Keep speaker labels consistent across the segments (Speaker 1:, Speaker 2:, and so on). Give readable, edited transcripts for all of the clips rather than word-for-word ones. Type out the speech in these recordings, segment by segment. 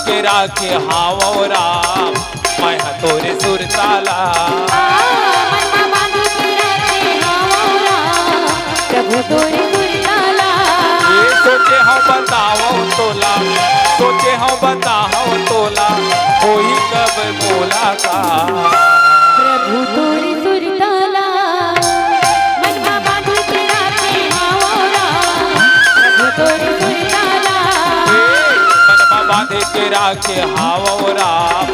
Speaker 1: के राखे हाव राम मैं तोरे सुरताला।
Speaker 2: प्रभु तोरे सुरताला।
Speaker 1: ये सोचे हम बताओ तोला, सोचे हम बताओ तोला होई कब बोला का।
Speaker 2: प्रभु तोरे सुरताला मनमा बांध के राखे हाव राम। प्रभु तोरे सुरताला।
Speaker 1: मनमा बांध के राखे हाव राम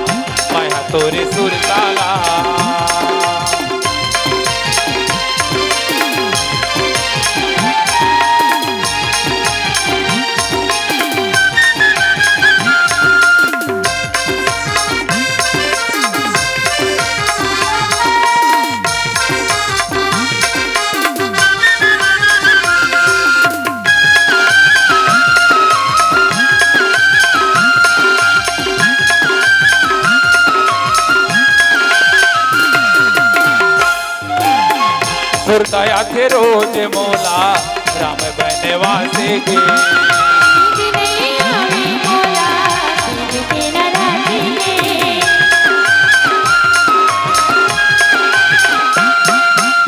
Speaker 1: मैं तोरे सुरताला। सुरताया थे रोज मोला राम बनवासे के।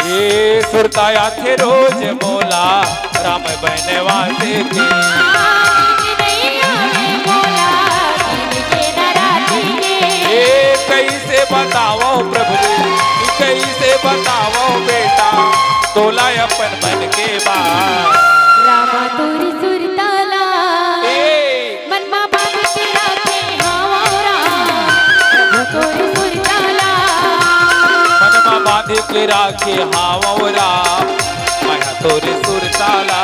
Speaker 1: ये सुरताया थे रोज मोला राम बनवासे के। ये कैसे बताओ प्रभु जी, कैसे बताओ बेटा तोला अपन मन के बात।
Speaker 2: रामा तोरे सुरताला मनमा बांध के राखे हाव राम। प्रभु तोरे सुरताला।
Speaker 1: मनमा बांध के राखे हाव राम मैं तोरे सुरताला।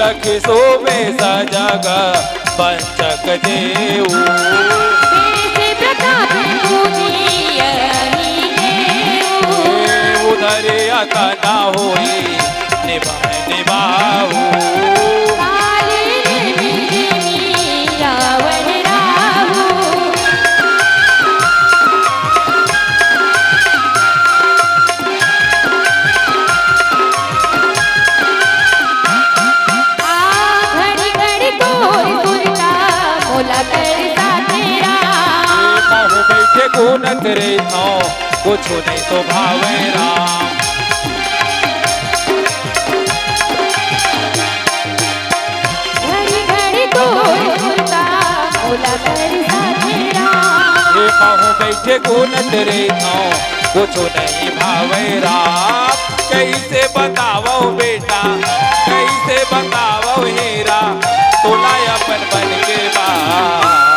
Speaker 1: लखी सोबे सजग पंचक देऊ। उधरे अतना होई निभाऊ। गुण करे थो कुछ नहीं तो भावे राम।
Speaker 2: घड़ी घड़ी तो सुरता बोला कर साथे राम।
Speaker 1: ये कहूँ बैठे गुण करे थो कुछ नहीं भावे राम। कैसे बतावो बेटा, कैसे बतावो हीरा तोला अपन बन के बात।